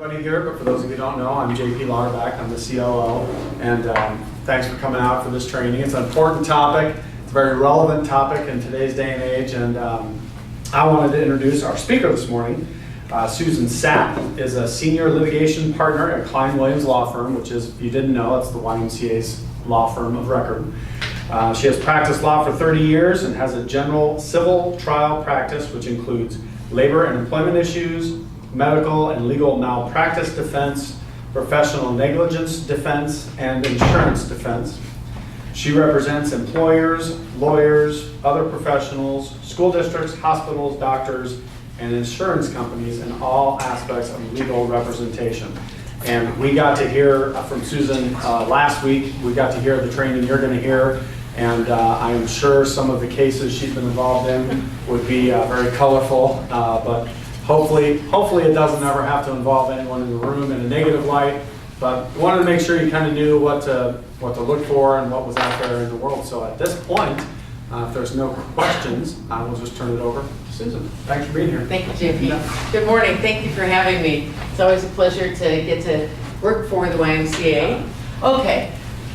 Everybody here, but for those of you who don't know, I'm JP Lauterbach. I'm the COO, and thanks for coming out for this training. It's an important topic. It's a very relevant topic in today's day and age, and I wanted to introduce our speaker this morning. Susan Sapp is a senior litigation partner at Klein Williams Law Firm, which is, if you didn't know, it's the YMCA's law firm of record. She has practiced law for 30 years and has a general civil trial practice, which includes labor and employment issues, medical and legal malpractice defense, professional negligence defense, and insurance defense. She represents employers, lawyers, other professionals, school districts, hospitals, doctors, and insurance companies in all aspects of legal representation. And we got to hear from Susan last week. We got to hear the training you're going to hear, and I'm sure some of the cases she's been involved in would be very colorful, but hopefully it doesn't ever have to involve anyone in the room in a negative light. But we wanted to make sure you kind of knew what to look for and what was out there in the world. So at this point, if there's no questions, I will just turn it over to Susan. Thanks for being here. Thank you, JP. Good morning. Thank you for having me. It's always a pleasure to get to work for the YMCA. Okay.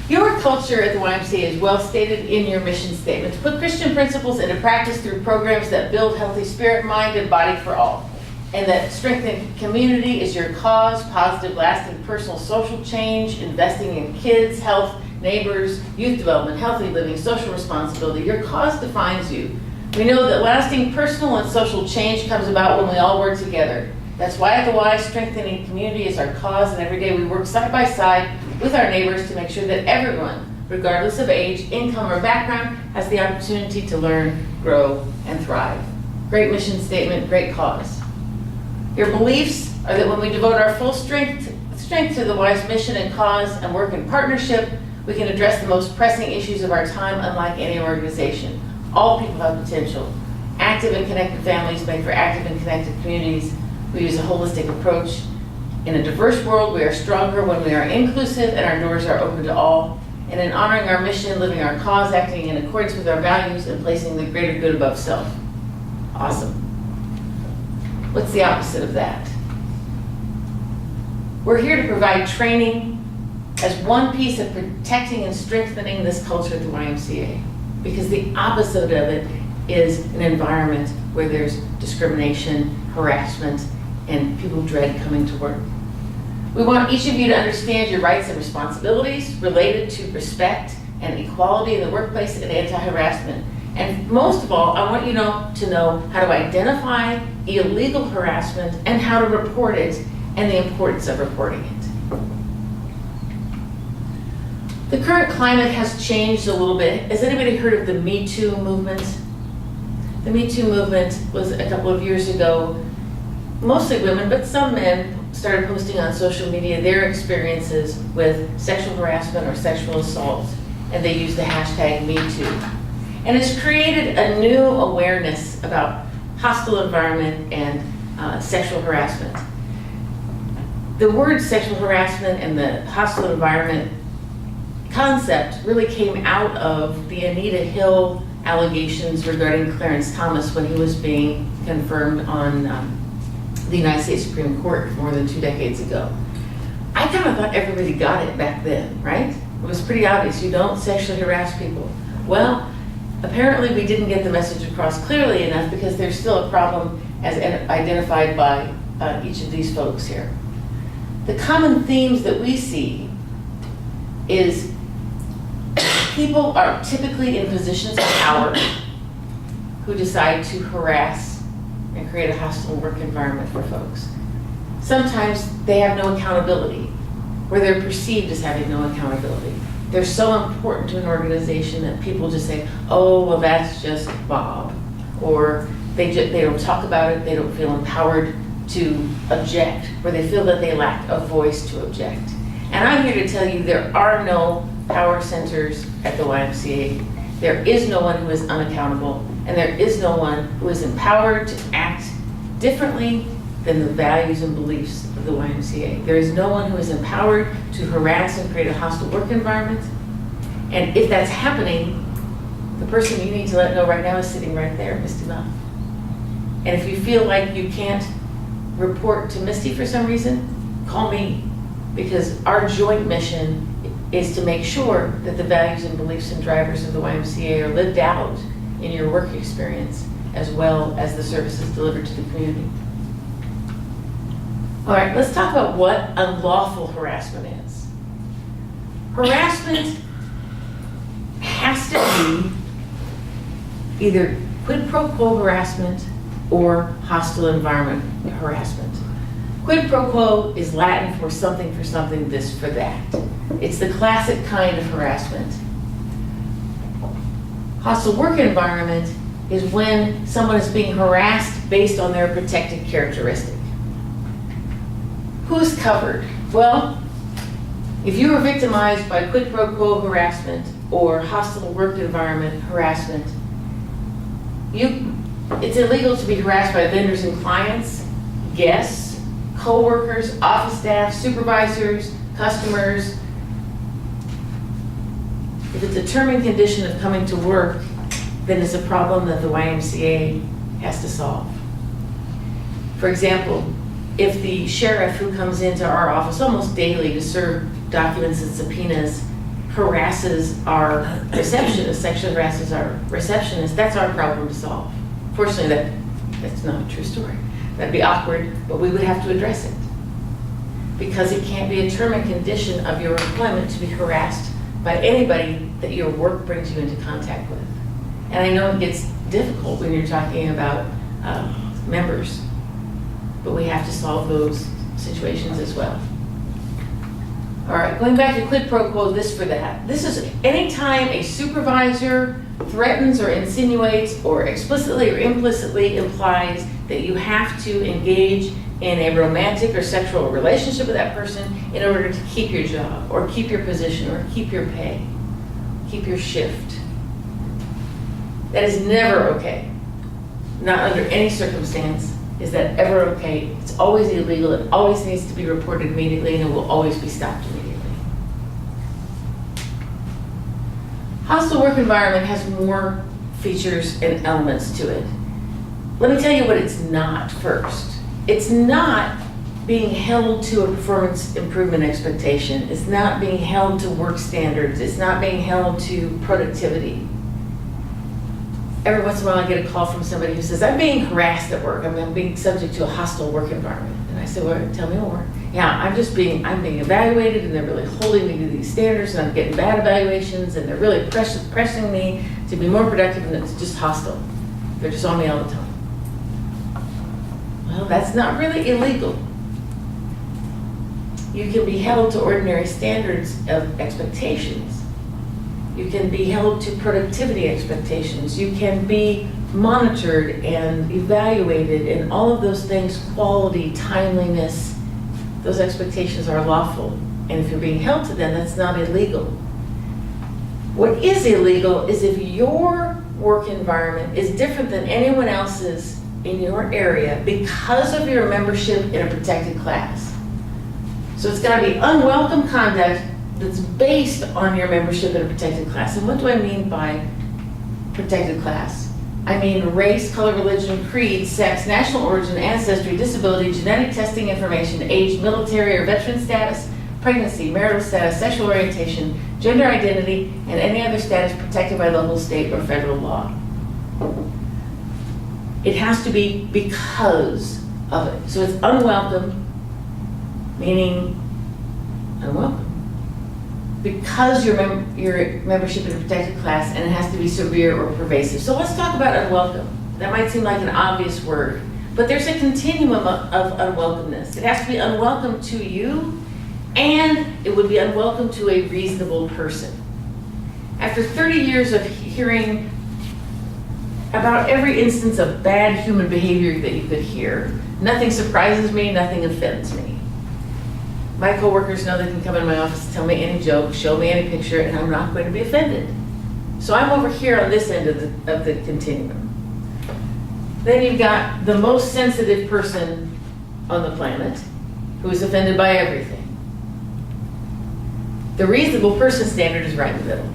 Your culture at the YMCA is well stated in your mission statement: to put Christian principles into practice through programs that build healthy spirit, mind, and body for all. And that strengthen community is your cause: positive, lasting personal social change, investing in kids, health, neighbors, youth development, healthy living, social responsibility. Your cause defines you. We know that lasting personal and social change comes about when we all work together. That's why at the Y, strengthening community is our cause, and every day we work side by side with our neighbors to make sure that everyone, regardless of age, income, or background, has the opportunity to learn, grow, and thrive. Great mission statement, great cause. Your beliefs are that when we devote our full strength to the Y's mission and cause and work in partnership, we can address the most pressing issues of our time unlike any organization. All people have potential. Active and connected families make for active and connected communities. We use a holistic approach. In a diverse world, we are stronger when we are inclusive and our doors are open to all. And in honoring our mission, living our cause, acting in accordance with our values, and placing the greater good above self. Awesome. What's the opposite of that? We're here to provide training as one piece of protecting and strengthening this culture at the YMCA, because the opposite of it is an environment where there's discrimination, harassment, and people dread coming to work. We want each of you to understand your rights and responsibilities related to respect and equality in the workplace and anti-harassment. And most of all, I want you to know how to identify illegal harassment and how to report it, and the importance of reporting it. The current climate has changed a little bit. Has anybody heard of the Me Too movement? The Me Too movement was a couple of years ago. Mostly women, but some men started posting on social media their experiences with sexual harassment or sexual assault, and they used the hashtag #MeToo. And it's created a new awareness about hostile environment and sexual harassment. The word sexual harassment and the hostile environment concept really came out of the Anita Hill allegations regarding Clarence Thomas when he was being confirmed on the United States Supreme Court more than 2 decades ago. I kind of thought everybody got it back then, right? It was pretty obvious, you don't sexually harass people. Well, apparently we didn't get the message across clearly enough, because there's still a problem as identified by each of these folks here. The common themes that we see is people are typically in positions of power who decide to harass and create a hostile work environment for folks. Sometimes they have no accountability, where they're perceived as having no accountability. They're so important to an organization that people just say, oh, well, that's just Bob. Or they don't talk about it, they don't feel empowered to object, or they feel that they lack a voice to object. And I'm here to tell you there are no power centers at the YMCA. There is no one who is unaccountable, and there is no one who is empowered to act differently than the values and beliefs of the YMCA. There is no one who is empowered to harass and create a hostile work environment. And if that's happening, the person you need to let know right now is sitting right there, Misty Mouth. And if you feel like you can't report to Misty for some reason, call me, because our joint mission is to make sure that the values and beliefs and drivers of the YMCA are lived out in your work experience, as well as the services delivered to the community. All right, let's talk about what unlawful harassment is. Harassment has to be either quid pro quo harassment or hostile environment harassment. Quid pro quo is Latin for something, this for that. It's the classic kind of harassment. Hostile work environment is when someone is being harassed based on their protected characteristic. Who's covered? Well, if you were victimized by quid pro quo harassment or hostile work environment harassment, it's illegal to be harassed by vendors and clients, guests, co-workers, office staff, supervisors, customers. If it's a term and condition of coming to work, then it's a problem that the YMCA has to solve. For example, if the sheriff who comes into our office almost daily to serve documents and subpoenas harasses our receptionist, sexually harasses our receptionist, that's our problem to solve. Fortunately, that's not a true story. That'd be awkward, but we would have to address it. Because it can't be a term and condition of your employment to be harassed by anybody that your work brings you into contact with. And I know it gets difficult when you're talking about members, but we have to solve those situations as well. All right, going back to quid pro quo, this for that. This is anytime a supervisor threatens or insinuates or explicitly or implicitly implies that you have to engage in a romantic or sexual relationship with that person in order to keep your job or keep your position or keep your pay, keep your shift. That is never okay. Not under any circumstance is that ever okay. It's always illegal. It always needs to be reported immediately, and it will always be stopped immediately. Hostile work environment has more features and elements to it. Let me tell you what it's not first. It's not being held to a performance improvement expectation. It's not being held to work standards. It's not being held to productivity. Every once in a while I get a call from somebody who says, I'm being harassed at work. I'm being subject to a hostile work environment. And I say, well, tell me more. Yeah, I'm being evaluated, and they're really holding me to these standards, and I'm getting bad evaluations, and they're really pressing me to be more productive, and it's just hostile. They're just on me all the time. Well, that's not really illegal. You can be held to ordinary standards of expectations. You can be held to productivity expectations. You can be monitored and evaluated, and all of those things, quality, timeliness, those expectations are lawful. And if you're being held to them, that's not illegal. What is illegal is if your work environment is different than anyone else's in your area because of your membership in a protected class. So it's got to be unwelcome conduct that's based on your membership in a protected class. And what do I mean by protected class? I mean race, color, religion, creed, sex, national origin, ancestry, disability, genetic testing information, age, military or veteran status, pregnancy, marital status, sexual orientation, gender identity, and any other status protected by local, state, or federal law. It has to be because of it. So it's unwelcome, meaning unwelcome, because your membership in a protected class, and it has to be severe or pervasive. So let's talk about unwelcome. That might seem like an obvious word, but there's a continuum of unwelcomeness. It has to be unwelcome to you, and it would be unwelcome to a reasonable person. After 30 years of hearing about every instance of bad human behavior that you could hear, nothing surprises me, nothing offends me. My coworkers know they can come in my office, tell me any joke, show me any picture, and I'm not going to be offended. So I'm over here on this end of the continuum. Then you've got the most sensitive person on the planet who is offended by everything. The reasonable person standard is right in the middle.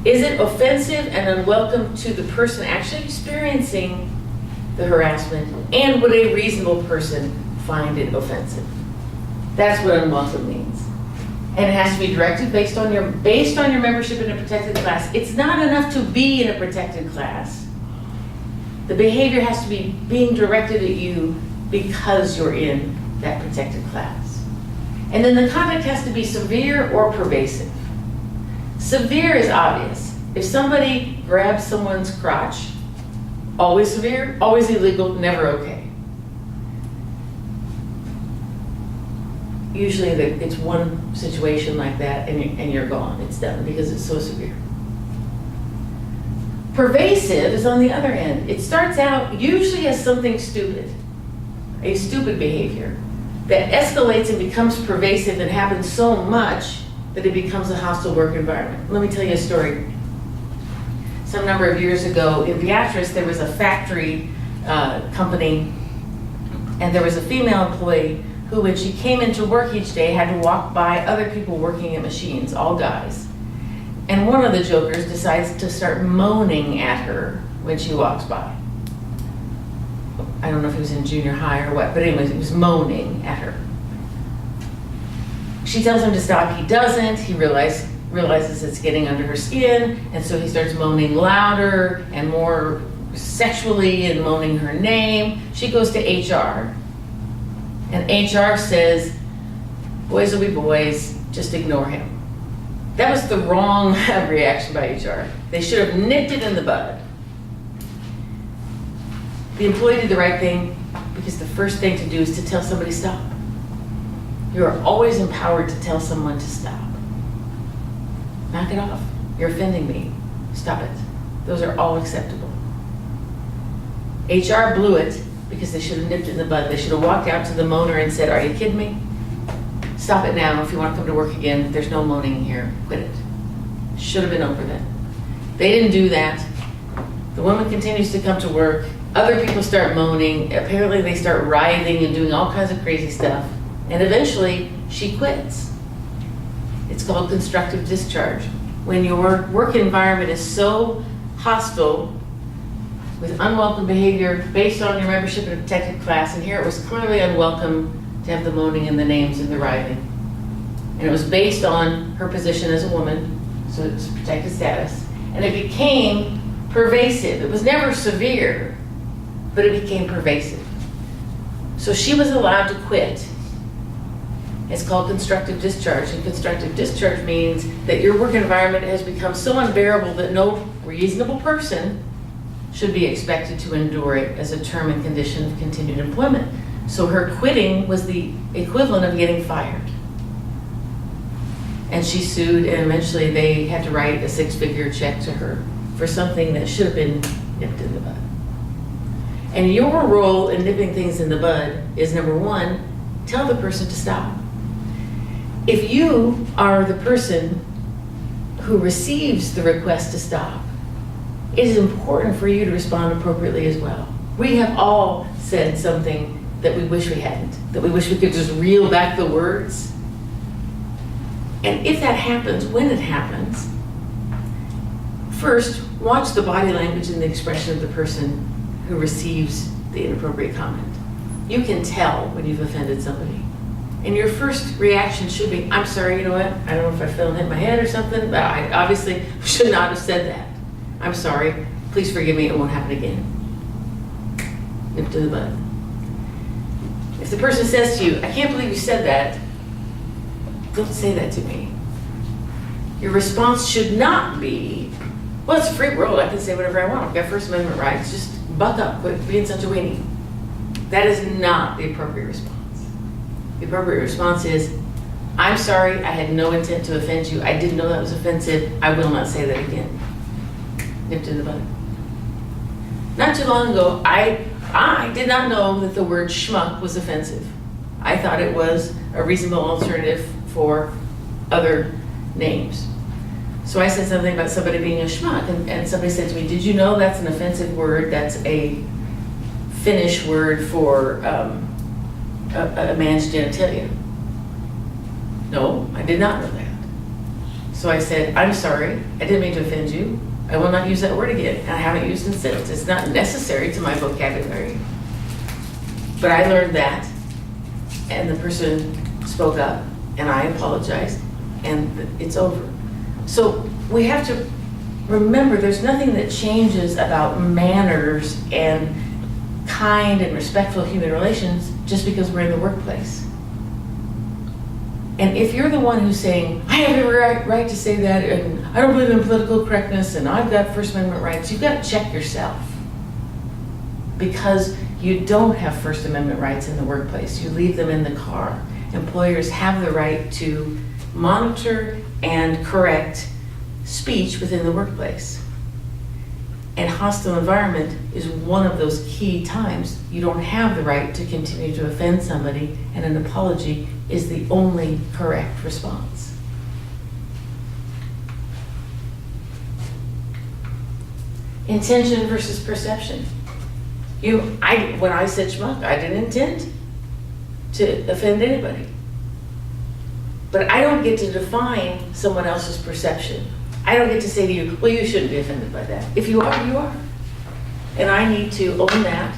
Is it offensive and unwelcome to the person actually experiencing the harassment? And would a reasonable person find it offensive? That's what unwelcome means. And it has to be directed based on your membership in a protected class. It's not enough to be in a protected class. The behavior has to be being directed at you because you're in that protected class. And then the conduct has to be severe or pervasive. Severe is obvious. If somebody grabs someone's crotch, always severe, always illegal, never okay. Usually it's one situation like that and you're gone. It's done because it's so severe. Pervasive is on the other end. It starts out usually as something stupid, a stupid behavior that escalates and becomes pervasive and happens so much that it becomes a hostile work environment. Let me tell you a story. Some number of years ago in Beatrice, there was a factory company, and there was a female employee who, when she came into work each day, had to walk by other people working at machines, all guys. And one of the jokers decides to start moaning at her when she walks by. I don't know if he was in junior high or what, but anyways, he was moaning at her. She tells him to stop, he doesn't. He realizes it's getting under her skin, and so he starts moaning louder and more sexually and moaning her name. She goes to HR, and HR says, boys will be boys, just ignore him. That was the wrong reaction by HR. They should have nipped it in the bud. The employee did the right thing because the first thing to do is to tell somebody stop. You are always empowered to tell someone to stop. Knock it off. You're offending me. Stop it. Those are all acceptable. HR blew it because they should have nipped it in the bud. They should have walked out to the moaner and said, are you kidding me? Stop it now. If you want to come to work again, there's no moaning here. Quit it. Should have been over then. They didn't do that. The woman continues to come to work. Other people start moaning. Apparently they start writhing and doing all kinds of crazy stuff. And eventually she quits. It's called constructive discharge. When your work environment is so hostile with unwelcome behavior based on your membership in a protected class, and here it was clearly unwelcome to have the moaning and the names and the writhing. And it was based on her position as a woman, so it's protected status. And it became pervasive. It was never severe, but it became pervasive. So she was allowed to quit. It's called constructive discharge. And constructive discharge means that your work environment has become so unbearable that no reasonable person should be expected to endure it as a term and condition of continued employment. So her quitting was the equivalent of getting fired. And she sued, and eventually they had to write a 6-figure check to her for something that should have been nipped in the bud. And your role in nipping things in the bud is, number one, tell the person to stop. If you are the person who receives the request to stop, it is important for you to respond appropriately as well. We have all said something that we wish we hadn't, that we wish we could just reel back the words. And if that happens, when it happens, first, watch the body language and the expression of the person who receives the inappropriate comment. You can tell when you've offended somebody. And your first reaction should be, I'm sorry, you know what? I don't know if I fell and hit my head or something, but I obviously should not have said that. I'm sorry. Please forgive me. It won't happen again. Nip to the bud. If the person says to you, I can't believe you said that, don't say that to me. Your response should not be, well, it's a free world. I can say whatever I want. I've got First Amendment rights. Just buck up. Quit being such a weenie. That is not the appropriate response. The appropriate response is, I'm sorry. I had no intent to offend you. I didn't know that was offensive. I will not say that again. Nipped in the bud. Not too long ago, I did not know that the word schmuck was offensive. I thought it was a reasonable alternative for other names. So I said something about somebody being a schmuck, and somebody said to me, did you know that's an offensive word? That's a Finnish word for a man's genitalia. No, I did not know that. So I said, I'm sorry, I didn't mean to offend you. I will not use that word again, and I haven't used it since. It's not necessary to my vocabulary. But I learned that, and the person spoke up, and I apologized, and it's over. So we have to remember there's nothing that changes about manners and kind and respectful human relations just because we're in the workplace. And if you're the one who's saying, I have every right to say that, and I don't believe in political correctness, and I've got First Amendment rights, you've got to check yourself. Because you don't have First Amendment rights in the workplace. You leave them in the car. Employers have the right to monitor and correct speech within the workplace. And hostile environment is one of those key times. You don't have the right to continue to offend somebody, and an apology is the only correct response. Intention versus perception. When I said schmuck, I didn't intend to offend anybody. But I don't get to define someone else's perception. I don't get to say to you, well, you shouldn't be offended by that. If you are, you are. And I need to own that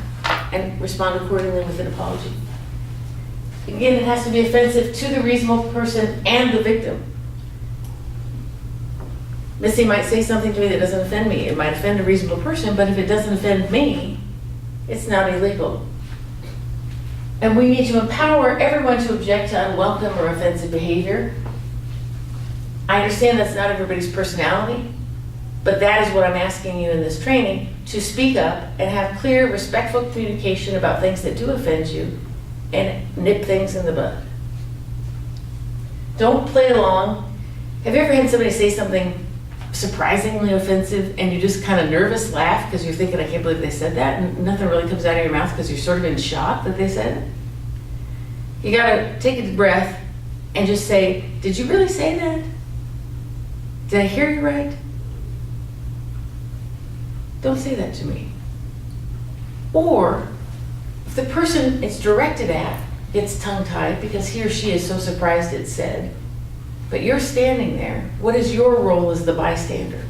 and respond accordingly with an apology. Again, it has to be offensive to the reasonable person and the victim. Missy might say something to me that doesn't offend me. It might offend a reasonable person, but if it doesn't offend me, it's not illegal. And we need to empower everyone to object to unwelcome or offensive behavior. I understand that's not everybody's personality, but that is what I'm asking you in this training, to speak up and have clear, respectful communication about things that do offend you and nip things in the bud. Don't play along. Have you ever had somebody say something surprisingly offensive and you just kind of nervous laugh because you're thinking, I can't believe they said that, and nothing really comes out of your mouth because you're sort of in shock that they said it? You gotta take a deep breath and just say, did you really say that? Did I hear you right? Don't say that to me. Or, if the person it's directed at gets tongue-tied because he or she is so surprised it's said, but you're standing there, what is your role as the bystander?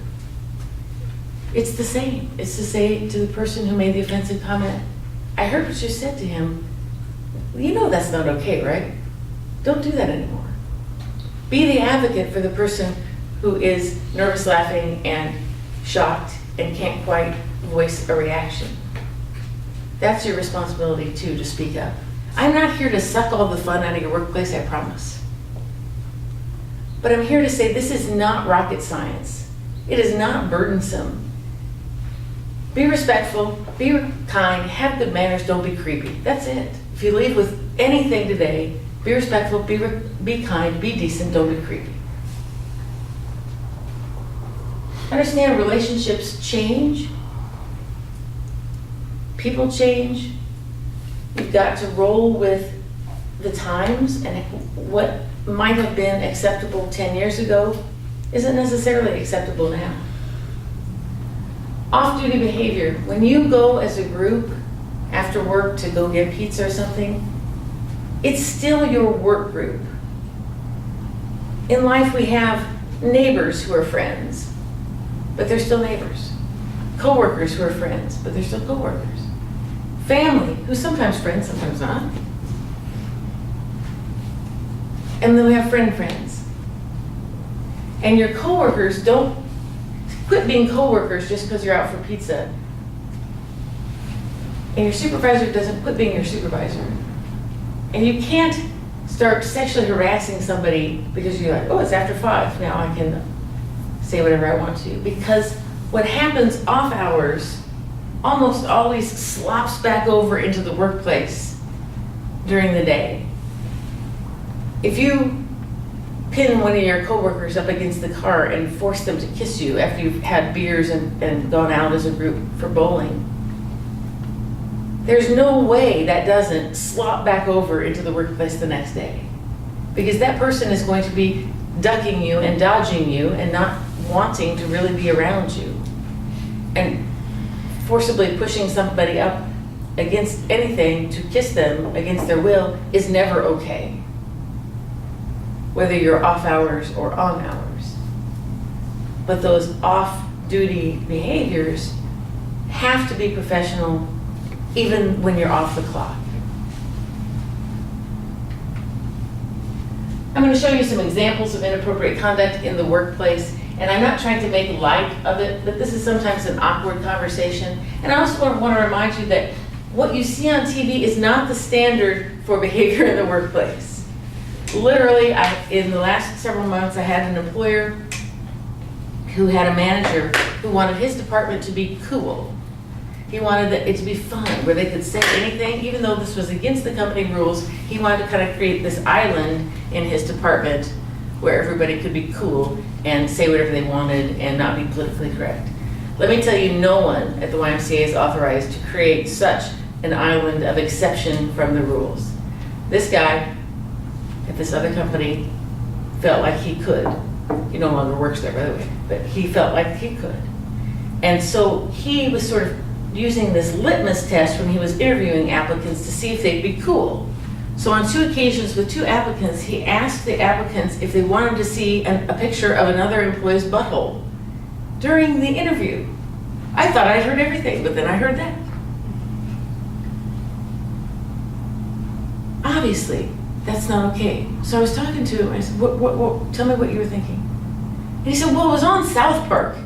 It's the same. It's to say to the person who made the offensive comment, I heard what you said to him. You know that's not okay, right? Don't do that anymore. Be the advocate for the person who is nervous laughing and shocked and can't quite voice a reaction. That's your responsibility too, to speak up. I'm not here to suck all the fun out of your workplace, I promise. But I'm here to say this is not rocket science. It is not burdensome. Be respectful, be kind, have good manners, don't be creepy. That's it. If you leave with anything today, be respectful, be kind, be decent, don't be creepy. Understand relationships change. People change. You've got to roll with the times, and what might have been acceptable 10 years ago isn't necessarily acceptable now. Off-duty behavior. When you go as a group after work to go get pizza or something, it's still your work group. In life we have neighbors who are friends, but they're still neighbors. Coworkers who are friends, but they're still coworkers. Family, who's sometimes friends, sometimes not. And then we have friends. And your coworkers, don't quit being coworkers just because you're out for pizza. And your supervisor doesn't quit being your supervisor. And you can't start sexually harassing somebody because you're like, oh, it's after 5, now I can say whatever I want to. Because what happens off hours almost always slops back over into the workplace during the day. If you pin one of your coworkers up against the car and force them to kiss you after you've had beers and gone out as a group for bowling, there's no way that doesn't slop back over into the workplace the next day. Because that person is going to be ducking you and dodging you and not wanting to really be around you. And forcibly pushing somebody up against anything to kiss them against their will is never okay, whether you're off hours or on hours. But those off-duty behaviors have to be professional even when you're off the clock. I'm going to show you some examples of inappropriate conduct in the workplace, and I'm not trying to make light of it, but this is sometimes an awkward conversation. And I also want to remind you that what you see on TV is not the standard for behavior in the workplace. Literally, in the last several months, I had an employer who had a manager who wanted his department to be cool. He wanted it to be fun, where they could say anything, even though this was against the company rules. He wanted to kind of create this island in his department where everybody could be cool and say whatever they wanted and not be politically correct. Let me tell you, no one at the YMCA is authorized to create such an island of exception from the rules. This guy at this other company felt like he could. He no longer works there, by the way, but he felt like he could. And so he was sort of using this litmus test when he was interviewing applicants to see if they'd be cool. So on 2 occasions with 2 applicants, he asked the applicants if they wanted to see a picture of another employee's butthole during the interview. I thought I'd heard everything, but then I heard that. Obviously, that's not okay. So I was talking to him, I said, tell me what you were thinking. And he said, well, it was on South Park.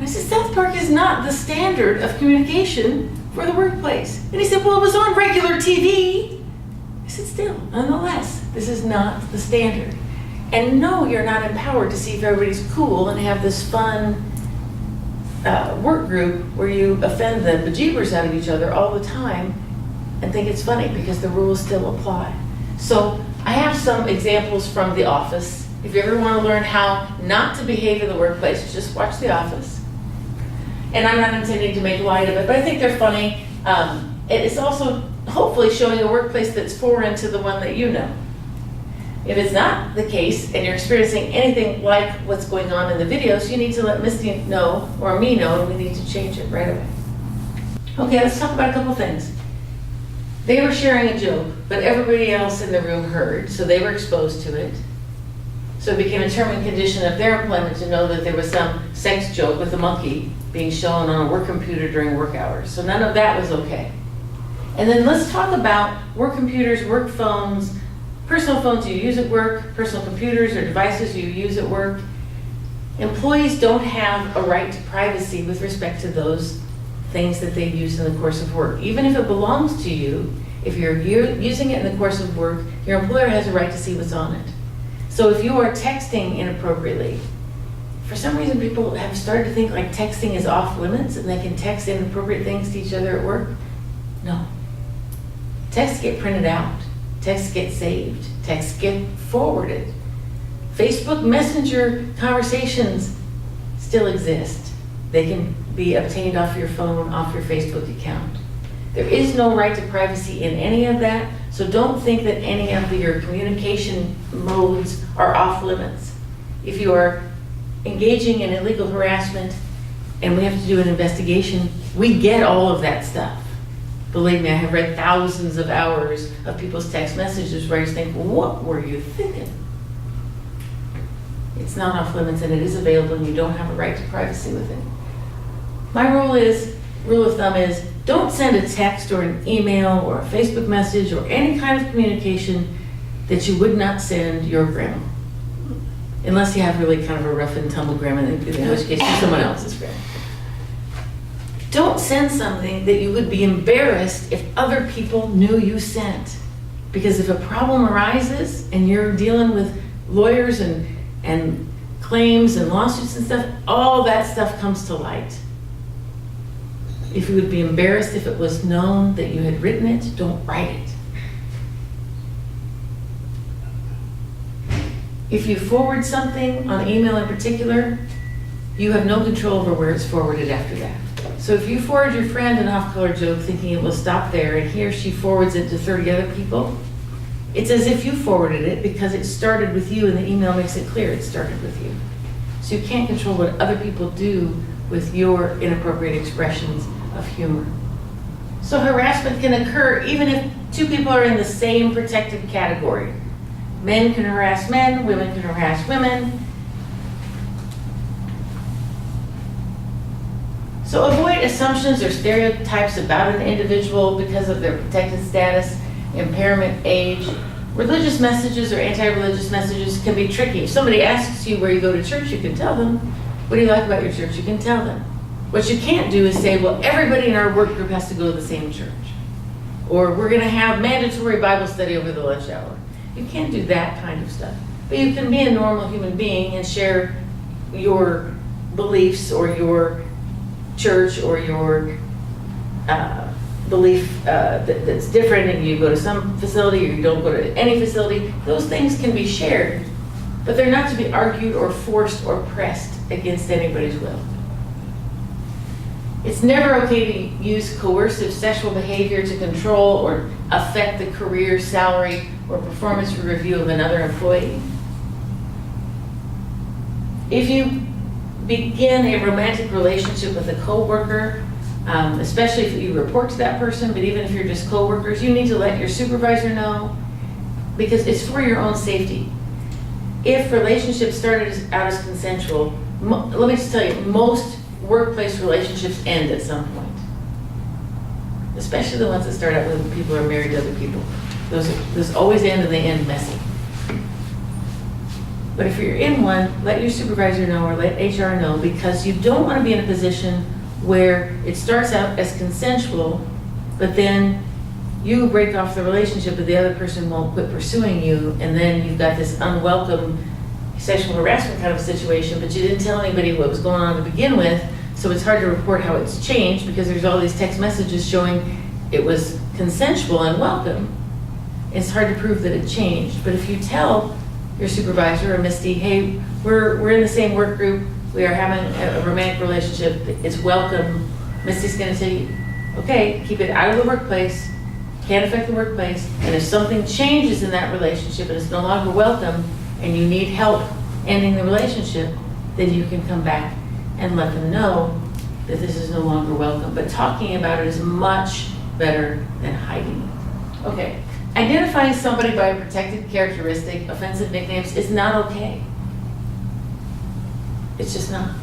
I said, South Park is not the standard of communication for the workplace. And he said, well, it was on regular TV. I said, still, nonetheless, this is not the standard. And no, you're not empowered to see if everybody's cool and have this fun work group where you offend the bejeebers out of each other all the time and think it's funny because the rules still apply. So I have some examples from The Office. If you ever want to learn how not to behave in the workplace, just watch The Office. And I'm not intending to make light of it, but I think they're funny. It's also hopefully showing a workplace that's foreign to the one that you know. If it's not the case and you're experiencing anything like what's going on in the videos, you need to let Misty know or me know, and we need to change it right away. Okay, let's talk about a couple things. They were sharing a joke, but everybody else in the room heard, so they were exposed to it. So it became a term and condition of their employment to know that there was some sex joke with a monkey being shown on a work computer during work hours. So none of that was okay. And then let's talk about work computers, work phones, personal phones you use at work, personal computers or devices you use at work. Employees don't have a right to privacy with respect to those things that they use in the course of work. Even if it belongs to you, if you're using it in the course of work, your employer has a right to see what's on it. So if you are texting inappropriately, for some reason people have started to think like texting is off limits and they can text inappropriate things to each other at work. No. Texts get printed out. Texts get saved. Texts get forwarded. Facebook Messenger conversations still exist. They can be obtained off your phone, off your Facebook account. There is no right to privacy in any of that, so don't think that any of your communication modes are off limits. If you are engaging in illegal harassment and we have to do an investigation, we get all of that stuff. Believe me, I have read thousands of hours of people's text messages where I just think, what were you thinking? It's not off limits and it is available and you don't have a right to privacy with it. My rule of thumb is, don't send a text or an email or a Facebook message or any kind of communication that you would not send your grandma. Unless you have really kind of a rough and tumble grandma, in which case it's someone else's grandma. Don't send something that you would be embarrassed if other people knew you sent. Because if a problem arises and you're dealing with lawyers and claims and lawsuits and stuff, all that stuff comes to light. If you would be embarrassed if it was known that you had written it, don't write it. If you forward something on email in particular, you have no control over where it's forwarded after that. So if you forward your friend an off-color joke thinking it will stop there and he or she forwards it to 30 other people, it's as if you forwarded it because it started with you and the email makes it clear it started with you. So you can't control what other people do with your inappropriate expressions of humor. So harassment can occur even if 2 people are in the same protected category. Men can harass men, women can harass women. So avoid assumptions or stereotypes about an individual because of their protected status, impairment, age, Religious messages or anti-religious messages can be tricky. If somebody asks you where you go to church, you can tell them. What do you like about your church? You can tell them. What you can't do is say, well, everybody in our work group has to go to the same church. Or we're going to have mandatory Bible study over the lunch hour. You can't do that kind of stuff. But you can be a normal human being and share your beliefs or your church or your belief that's different, and you go to some facility or you don't go to any facility. Those things can be shared, but they're not to be argued or forced or pressed against anybody's will. It's never okay to use coercive sexual behavior to control or affect the career, salary, or performance review of another employee. If you begin a romantic relationship with a coworker, especially if you report to that person, but even if you're just coworkers, you need to let your supervisor know, because it's for your own safety. If relationships started out as consensual, let me just tell you, most workplace relationships end at some point. Especially the ones that start out when people are married to other people. Those always end, and they end messy. But if you're in one, let your supervisor know or let HR know, because you don't want to be in a position where it starts out as consensual, but then you break off the relationship, but the other person won't quit pursuing you, and then you've got this unwelcome sexual harassment kind of situation, but you didn't tell anybody what was going on to begin with, so it's hard to report how it's changed because there's all these text messages showing it was consensual and welcome. It's hard to prove that it changed, but if you tell your supervisor or Misty, hey, we're in the same work group, we are having a romantic relationship, it's welcome, Misty's going to tell you, okay, keep it out of the workplace, can't affect the workplace, and if something changes in that relationship and it's no longer welcome and you need help ending the relationship, then you can come back and let them know that this is no longer welcome. But talking about it is much better than hiding it. Okay, identifying somebody by a protected characteristic, offensive nicknames, is not okay. It's just not.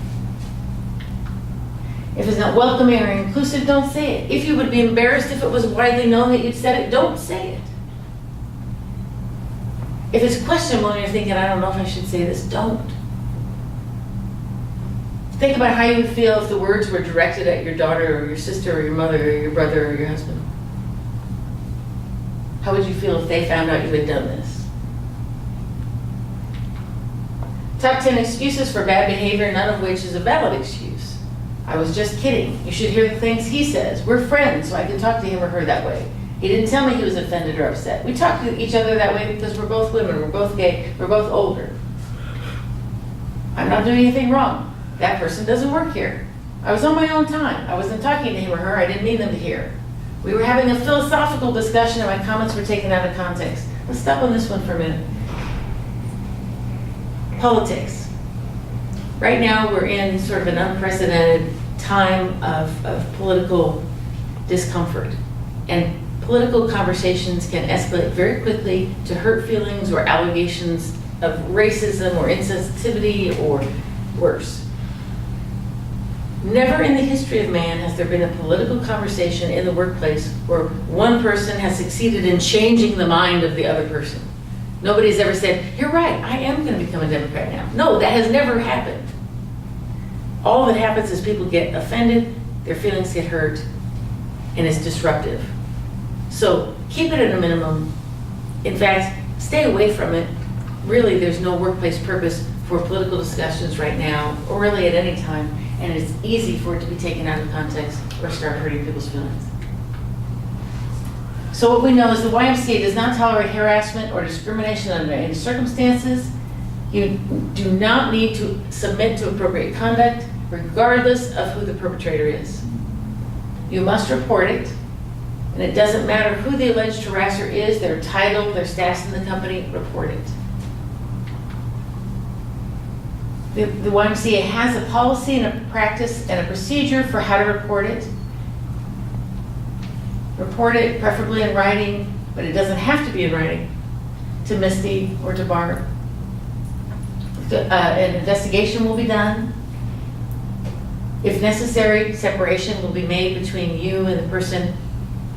If it's not welcoming or inclusive, don't say it. If you would be embarrassed if it was widely known that you'd said it, don't say it. If it's questionable and you're thinking, I don't know if I should say this, don't. Think about how you would feel if the words were directed at your daughter or your sister or your mother or your brother or your husband. How would you feel if they found out you had done this? Top 10 excuses for bad behavior, none of which is a valid excuse. I was just kidding. You should hear the things he says. We're friends, so I can talk to him or her that way. He didn't tell me he was offended or upset. We talk to each other that way because we're both women, we're both gay, we're both older. I'm not doing anything wrong. That person doesn't work here. I was on my own time. I wasn't talking to him or her. I didn't mean them to hear. We were having a philosophical discussion and my comments were taken out of context. Let's stop on this one for a minute. Politics. Right now we're in sort of an unprecedented time of political discomfort. And political conversations can escalate very quickly to hurt feelings or allegations of racism or insensitivity or worse. Never in the history of man has there been a political conversation in the workplace where one person has succeeded in changing the mind of the other person. Nobody's ever said, you're right, I am going to become a Democrat now. No, that has never happened. All that happens is people get offended, their feelings get hurt, and it's disruptive. So keep it at a minimum. In fact, stay away from it. Really, there's no workplace purpose for political discussions right now, or really at any time, and it's easy for it to be taken out of context or start hurting people's feelings. So what we know is the YMCA does not tolerate harassment or discrimination under any circumstances. You do not need to submit to appropriate conduct, regardless of who the perpetrator is. You must report it, and it doesn't matter who the alleged harasser is, their title, their status in the company, report it. The YMCA has a policy and a practice and a procedure for how to report it. Report it, preferably in writing, but it doesn't have to be in writing, to Misty or to Barb. An investigation will be done. If necessary, separation will be made between you and the person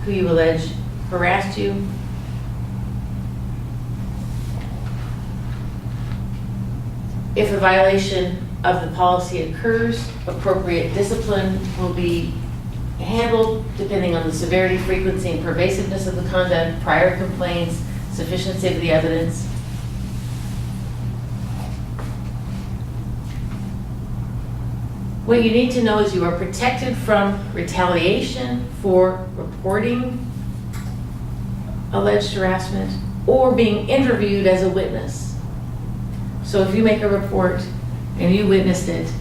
who you allege harassed you. If a violation of the policy occurs, appropriate discipline will be handled depending on the severity, frequency, and pervasiveness of the conduct, prior complaints, sufficiency of the evidence. What you need to know is you are protected from retaliation for reporting alleged harassment or being interviewed as a witness. So if you make a report and you witnessed it,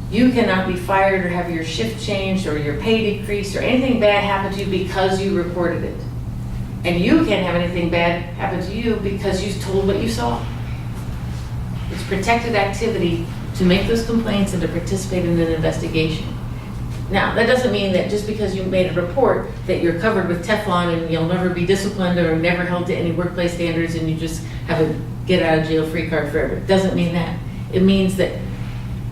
you cannot be fired or have your shift changed or your pay decreased or anything bad happen to you because you reported it. And you can't have anything bad happen to you because you told what you saw. It's protected activity to make those complaints and to participate in an investigation. Now, that doesn't mean that just because you made a report that you're covered with Teflon and you'll never be disciplined or never held to any workplace standards and you just have a get out of jail free card forever. It doesn't mean that. It means that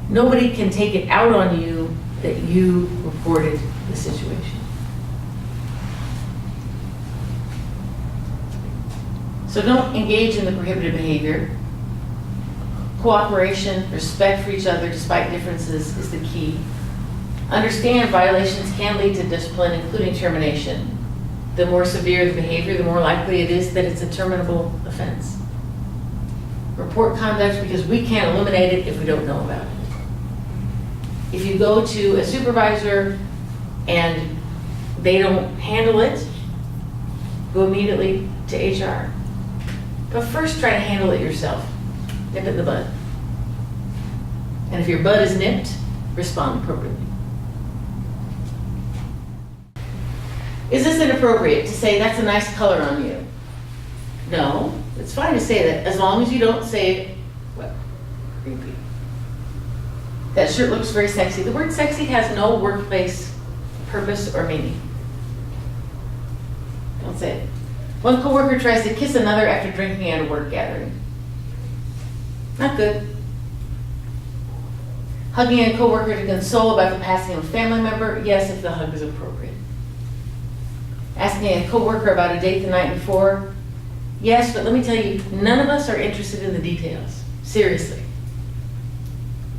nobody can take it out on you that you reported the situation. So don't engage in the prohibited behavior. Cooperation, respect for each other despite differences is the key. Understand violations can lead to discipline, including termination. The more severe the behavior, the more likely it is that it's a terminable offense. Report conduct because we can't eliminate it if we don't know about it. If you go to a supervisor and they don't handle it, go immediately to HR. But first try to handle it yourself. Nip it in the bud. And if your bud is nipped, respond appropriately. Is this inappropriate to say that's a nice color on you? No, it's fine to say that as long as you don't say, well, creepy. That shirt looks very sexy. The word sexy has no workplace purpose or meaning. Don't say it. One coworker tries to kiss another after drinking at a work gathering. Not good. Hugging a coworker to console about the passing of a family member, yes, if the hug is appropriate. Asking a coworker about a date the night before, yes, but let me tell you, none of us are interested in the details. Seriously.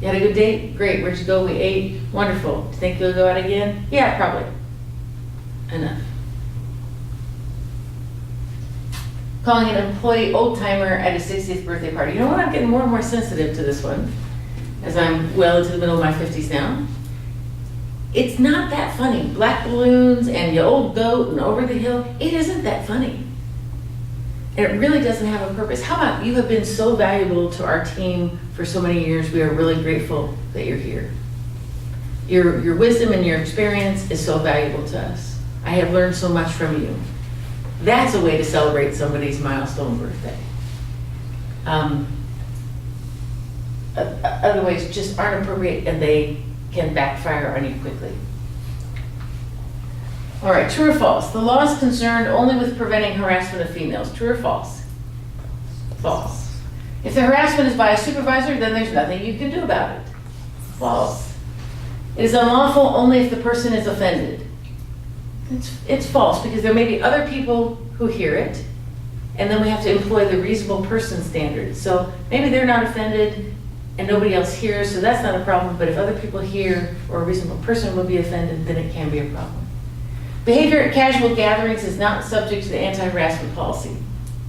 You had a good date? Great. Where'd you go? We ate. Wonderful. Do you think you'll go out again? Yeah, probably. Enough. Calling an employee old-timer at his 60th birthday party. You know what? I'm getting more and more sensitive to this one as I'm well into the middle of my 50s now. It's not that funny. Black balloons and you old goat and over the hill. It isn't that funny. And it really doesn't have a purpose. How about you have been so valuable to our team for so many years. We are really grateful that you're here. Your wisdom and your experience is so valuable to us. I have learned so much from you. That's a way to celebrate somebody's milestone birthday. Other ways just aren't appropriate and they can backfire on you quickly. All right, true or false? The law is concerned only with preventing harassment of females. True or false? False. If the harassment is by a supervisor, then there's nothing you can do about it. False. It is unlawful only if the person is offended. It's false because there may be other people who hear it, and then we have to employ the reasonable person standard. So maybe they're not offended and nobody else hears, so that's not a problem, but if other people hear or a reasonable person would be offended, then it can be a problem. Behavior at casual gatherings is not subject to the anti-harassment policy.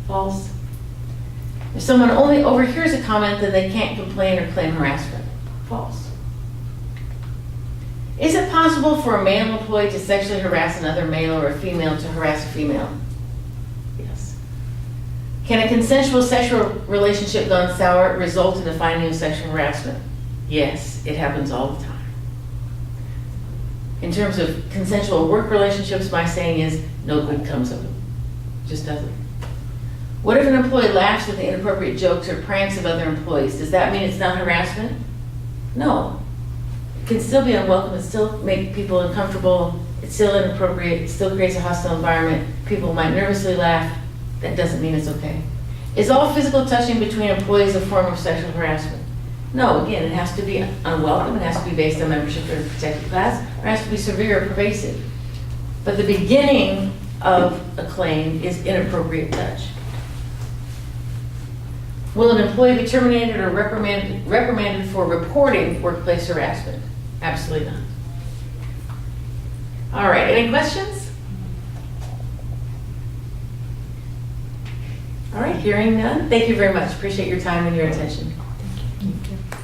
False. If someone only overhears a comment, then they can't complain or claim harassment. False. Is it possible for a male employee to sexually harass another male or a female to harass a female? Yes. Can a consensual sexual relationship gone sour result in a finding of sexual harassment? Yes, it happens all the time. In terms of consensual work relationships, my saying is no good comes of it. Just doesn't. What if an employee laughs at the inappropriate jokes or pranks of other employees? Does that mean it's not harassment? No. It can still be unwelcome, it still make people uncomfortable, it's still inappropriate, it still creates a hostile environment, people might nervously laugh, that doesn't mean it's okay. Is all physical touching between employees a form of sexual harassment? No, again, it has to be unwelcome, it has to be based on membership in a protected class, or it has to be severe or pervasive. But the beginning of a claim is inappropriate touch. Will an employee be terminated or reprimanded for reporting workplace harassment? Absolutely not. All right, any questions? All right, hearing none. Thank you very much. Appreciate your time and your attention. Thank you.